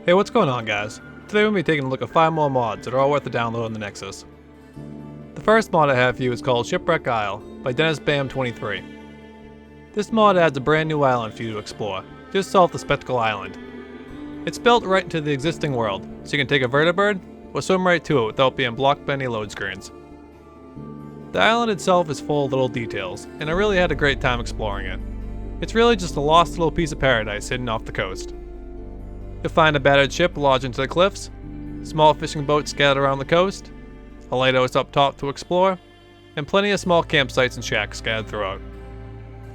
Hey, what's going on, guys? Today we'll be taking a look at 5 more mods that are all worth the download on the Nexus. The first mod I have for you is called Shipwreck Isle by DennisBam23. This mod adds a brand new island for you to explore, just south of Spectacle Island. It's built right into the existing world, so you can take a vertibird or swim right to it without being blocked by any load screens. The island itself is full of little details, and I really had a great time exploring it. It's really just a lost little piece of paradise hidden off the coast. You'll find a battered ship lodged into the cliffs, small fishing boats scattered around the coast, a lighthouse up top to explore, and plenty of small campsites and shacks scattered throughout.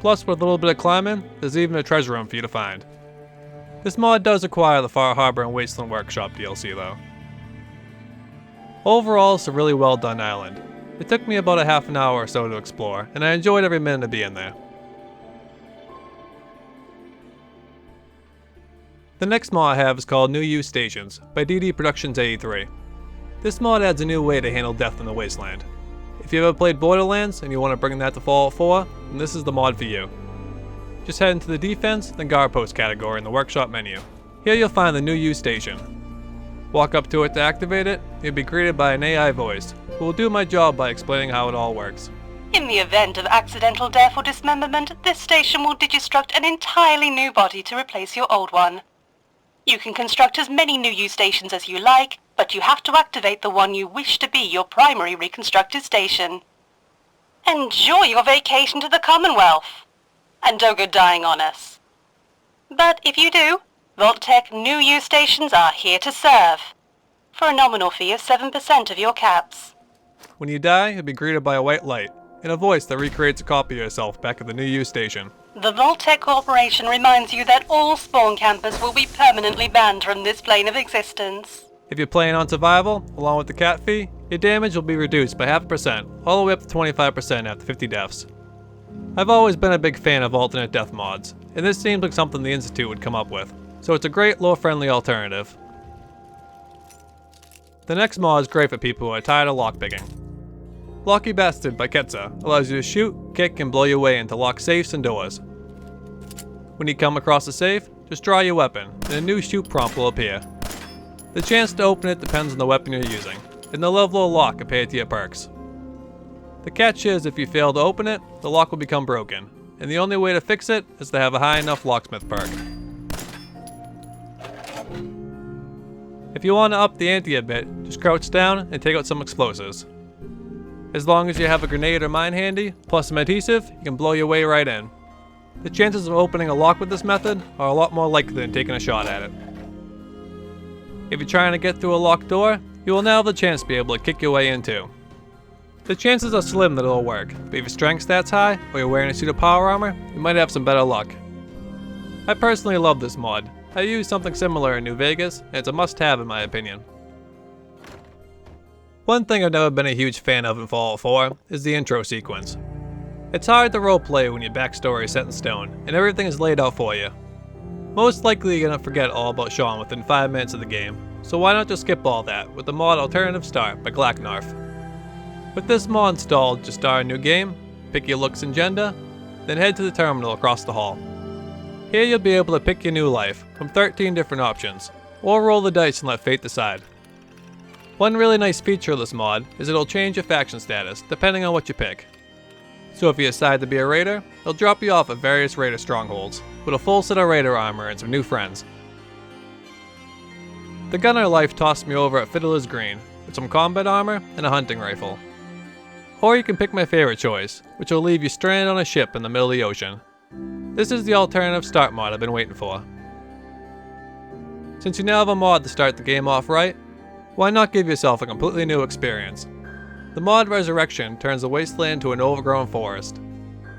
Plus, with a little bit of climbing, there's even a treasure room for you to find. This mod does require the Far Harbor and Wasteland Workshop DLC though. Overall, it's a really well done island. It took me about a half an hour or so to explore, and I enjoyed every minute of being there. The next mod I have is called New Use Stations by DD Productions 83. This mod adds a new way to handle death in the wasteland. If you ever played Borderlands and you want to bring that to Fallout 4, then this is the mod for you. Just head into the Defense, then Guard Post category in the Workshop menu. Here you'll find the New Use Station. Walk up to it to activate it, you'll be greeted by an AI voice, who will do my job by explaining how it all works. In the event of accidental death or dismemberment, this station will digistruct an entirely new body to replace your old one. You can construct as many New Use stations as you like, but you have to activate the one you wish to be your primary reconstructed station. Enjoy your vacation to the Commonwealth! And don't go dying on us. But if you do, Vault-Tec New Use stations are here to serve, for a nominal fee of 7% of your caps. When you die, you'll be greeted by a white light, and a voice that recreates a copy of yourself back at the New Use Station. The Vault-Tec Corporation reminds you that all spawn campers will be permanently banned from this plane of existence. If you're playing on survival, along with the cat fee, your damage will be reduced by 0.5%, all the way up to 25% after 50 deaths. I've always been a big fan of alternate death mods, and this seems like something the Institute would come up with, so it's a great lore-friendly alternative. The next mod is great for people who are tired of lockpicking. Locky Bastard by Kesta allows you to shoot, kick, and blow your way into locked safes and doors. When you come across a safe, just draw your weapon, and a new shoot prompt will appear. The chance to open it depends on the weapon you're using, and the level of lock compared to your perks. The catch is if you fail to open it, the lock will become broken, and the only way to fix it is to have a high enough locksmith perk. If you want to up the ante a bit, just crouch down and take out some explosives. As long as you have a grenade or mine handy, plus some adhesive, you can blow your way right in. The chances of opening a lock with this method are a lot more likely than taking a shot at it. If you're trying to get through a locked door, you will now have the chance to be able to kick your way in too. The chances are slim that it'll work, but if your strength stat's high, or you're wearing a suit of power armor, you might have some better luck. I personally love this mod. I used something similar in New Vegas, and it's a must-have in my opinion. One thing I've never been a huge fan of in Fallout 4 is the intro sequence. It's hard to roleplay when your backstory is set in stone, and everything is laid out for you. Most likely you're gonna forget all about Sean within 5 minutes of the game, so why not just skip all that with the mod Alternative Start by Glacknarf. With this mod installed, just start a new game, pick your looks and gender, then head to the terminal across the hall. Here you'll be able to pick your new life from 13 different options, or roll the dice and let fate decide. One really nice feature of this mod is it'll change your faction status depending on what you pick. So if you decide to be a raider, it'll drop you off at various raider strongholds, with a full set of raider armor and some new friends. The gunner life tossed me over at Fiddler's Green, with some combat armor and a hunting rifle. Or you can pick my favorite choice, which will leave you stranded on a ship in the middle of the ocean. This is the alternative start mod I've been waiting for. Since you now have a mod to start the game off right, why not give yourself a completely new experience? The mod Resurrection turns the wasteland into an overgrown forest.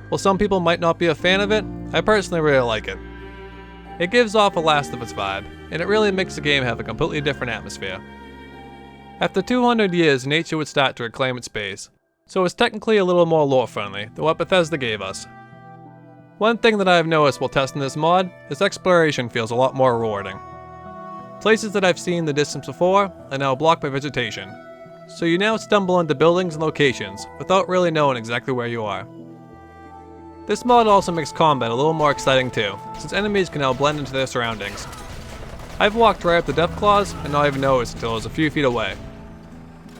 While some people might not be a fan of it, I personally really like it. It gives off a Last of Us vibe, and it really makes the game have a completely different atmosphere. After 200 years, nature would start to reclaim its space, so it's technically a little more lore-friendly than what Bethesda gave us. One thing that I have noticed while testing this mod is exploration feels a lot more rewarding. Places that I've seen in the distance before are now blocked by vegetation, so you now stumble into buildings and locations without really knowing exactly where you are. This mod also makes combat a little more exciting too, since enemies can now blend into their surroundings. I've walked right up to Deathclaws and not even noticed until I was a few feet away.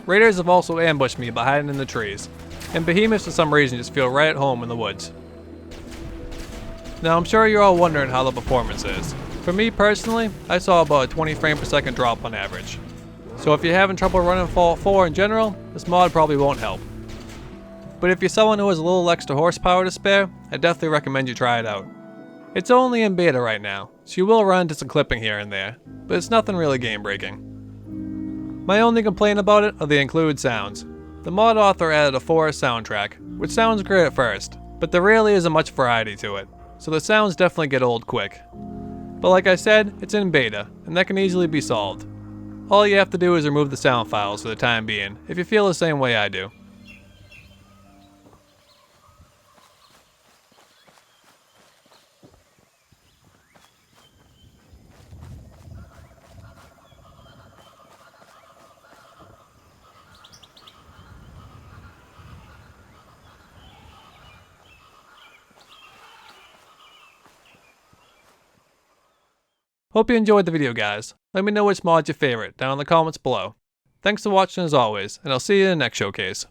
Raiders have also ambushed me by hiding in the trees, and behemoths for some reason just feel right at home in the woods. Now I'm sure you're all wondering how the performance is. For me personally, I saw about a 20 frame per second drop on average. So if you're having trouble running Fallout 4 in general, this mod probably won't help. But if you're someone who has a little extra horsepower to spare, I definitely recommend you try it out. It's only in beta right now, so you will run into some clipping here and there, but it's nothing really game breaking. My only complaint about it are the included sounds. The mod author added a forest soundtrack, which sounds great at first, but there really isn't much variety to it, so the sounds definitely get old quick. But like I said, it's in beta, and that can easily be solved. All you have to do is remove the sound files for the time being, if you feel the same way I do. Hope you enjoyed the video, guys. Let me know which mod's your favorite down in the comments below. Thanks for watching as always, and I'll see you in the next showcase.